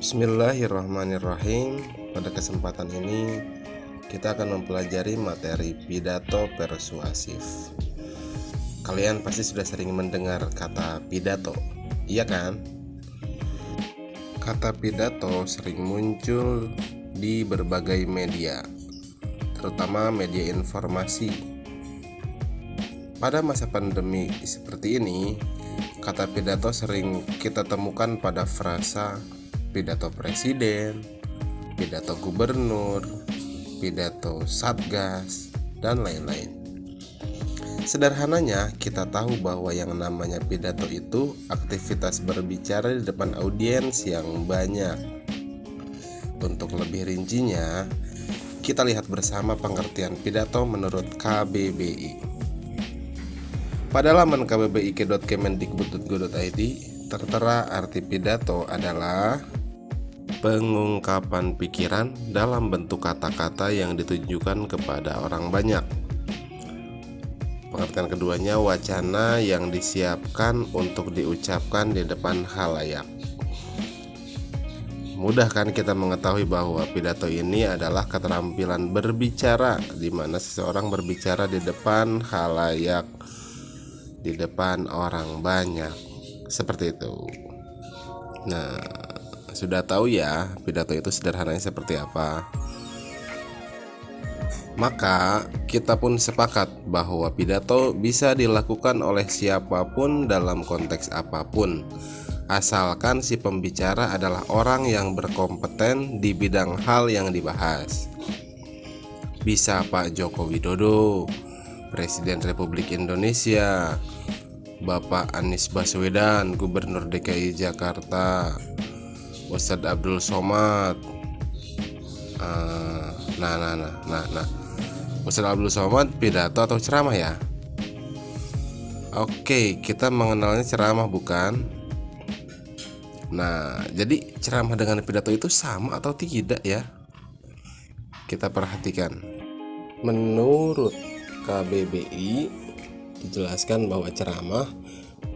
Bismillahirrahmanirrahim. Pada kesempatan ini kita akan mempelajari materi pidato persuasif. Kalian pasti sudah sering mendengar kata pidato, iya kan? Kata pidato sering muncul di berbagai media, terutama media informasi. Pada masa pandemi seperti ini, kata pidato sering kita temukan pada frasa pidato presiden, pidato gubernur, pidato satgas, dan lain-lain. Sederhananya, kita tahu bahwa yang namanya pidato itu aktivitas berbicara di depan audiens yang banyak. Untuk lebih rincinya, kita lihat bersama pengertian pidato menurut KBBI. Pada laman kbbi.kemendikbud.go.id tertera arti pidato adalah pengungkapan pikiran dalam bentuk kata-kata yang ditujukan kepada orang banyak. Pengertian keduanya, wacana yang disiapkan untuk diucapkan di depan khalayak. Mudah kan kita mengetahui bahwa pidato ini adalah keterampilan berbicara, di mana seseorang berbicara di depan khalayak, di depan orang banyak, seperti itu. Nah, sudah tahu ya pidato itu sederhananya seperti apa. Maka kita pun sepakat bahwa pidato bisa dilakukan oleh siapapun dalam konteks apapun, asalkan si pembicara adalah orang yang berkompeten di bidang hal yang dibahas. Bisa Pak Joko Widodo, Presiden Republik Indonesia, Bapak Anies Baswedan, Gubernur DKI Jakarta, Ustadz Abdul Somad. Ustadz Abdul Somad pidato atau ceramah ya? Oke, kita mengenalnya ceramah, bukan? Nah, jadi ceramah dengan pidato itu sama atau tidak ya? Kita perhatikan. Menurut KBBI dijelaskan bahwa ceramah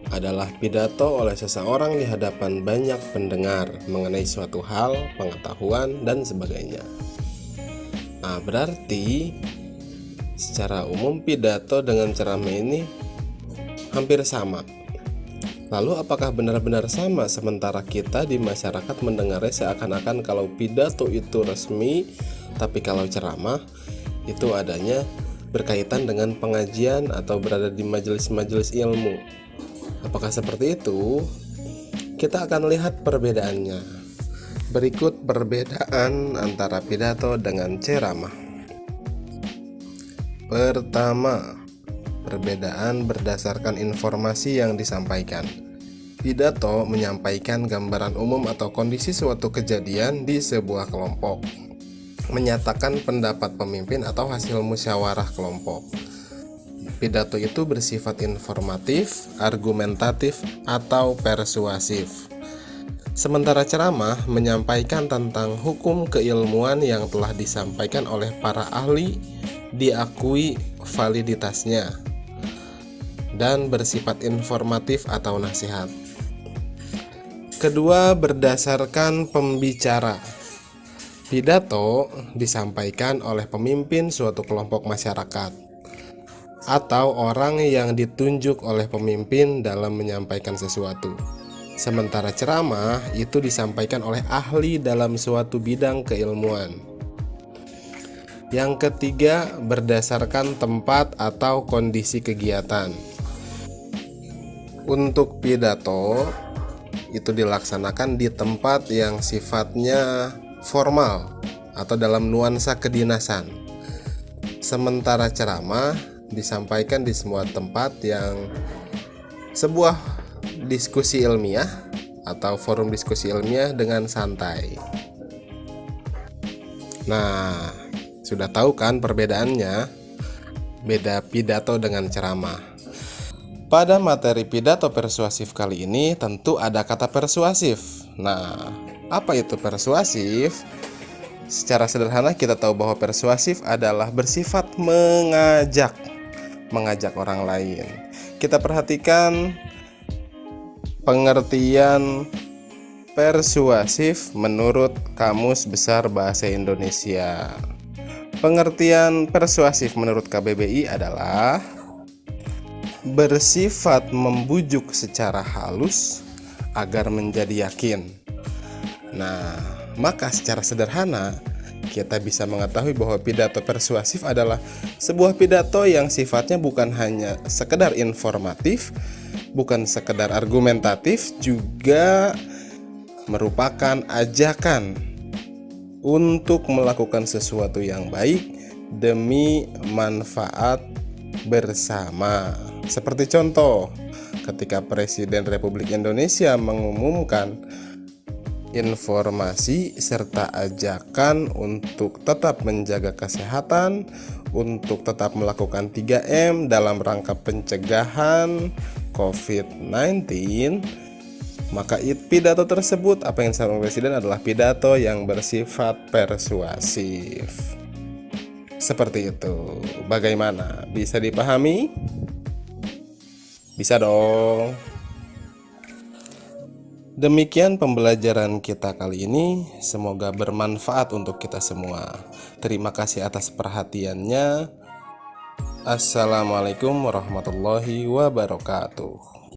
adalah pidato oleh seseorang di hadapan banyak pendengar mengenai suatu hal, pengetahuan, dan sebagainya. Nah, berarti secara umum pidato dengan ceramah ini hampir sama. Lalu apakah benar-benar sama sementara kita di masyarakat mendengarnya seakan-akan kalau pidato itu resmi, tapi kalau ceramah itu adanya berkaitan dengan pengajian atau berada di majelis-majelis ilmu? Apakah seperti itu? Kita akan lihat perbedaannya. Berikut perbedaan antara pidato dengan ceramah. Pertama, perbedaan berdasarkan informasi yang disampaikan. Pidato menyampaikan gambaran umum atau kondisi suatu kejadian di sebuah kelompok, menyatakan pendapat pemimpin atau hasil musyawarah kelompok. Pidato itu bersifat informatif, argumentatif, atau persuasif. Sementara ceramah menyampaikan tentang hukum keilmuan yang telah disampaikan oleh para ahli, diakui validitasnya, dan bersifat informatif atau nasihat. Kedua, berdasarkan pembicara. Pidato disampaikan oleh pemimpin suatu kelompok masyarakat atau orang yang ditunjuk oleh pemimpin dalam menyampaikan sesuatu. Sementara ceramah itu disampaikan oleh ahli dalam suatu bidang keilmuan. Yang ketiga, berdasarkan tempat atau kondisi kegiatan. Untuk pidato itu dilaksanakan di tempat yang sifatnya formal atau dalam nuansa kedinasan. Sementara ceramah disampaikan di semua tempat yang sebuah diskusi ilmiah atau forum diskusi ilmiah dengan santai. Nah, sudah tahu kan perbedaannya? Beda pidato dengan ceramah. Pada materi pidato persuasif kali ini tentu ada kata persuasif. Nah, apa itu persuasif? Secara sederhana kita tahu bahwa persuasif adalah bersifat mengajak orang lain. Kita perhatikan pengertian Persuasif menurut Kamus Besar Bahasa Indonesia. Pengertian persuasif menurut KBBI adalah bersifat membujuk secara halus agar menjadi yakin. Nah, maka secara sederhana kita bisa mengetahui bahwa pidato persuasif adalah sebuah pidato yang sifatnya bukan hanya sekedar informatif, bukan sekedar argumentatif, juga merupakan ajakan untuk melakukan sesuatu yang baik demi manfaat bersama. Seperti contoh, ketika Presiden Republik Indonesia mengumumkan informasi serta ajakan untuk tetap menjaga kesehatan, untuk tetap melakukan 3M dalam rangka pencegahan COVID-19, maka pidato tersebut, apa yang disampaikan Presiden adalah pidato yang bersifat persuasif. Seperti itu. Bagaimana? Bisa dipahami? Bisa dong. Demikian pembelajaran kita kali ini. Semoga bermanfaat untuk kita semua. Terima kasih atas perhatiannya. Assalamualaikum warahmatullahi wabarakatuh.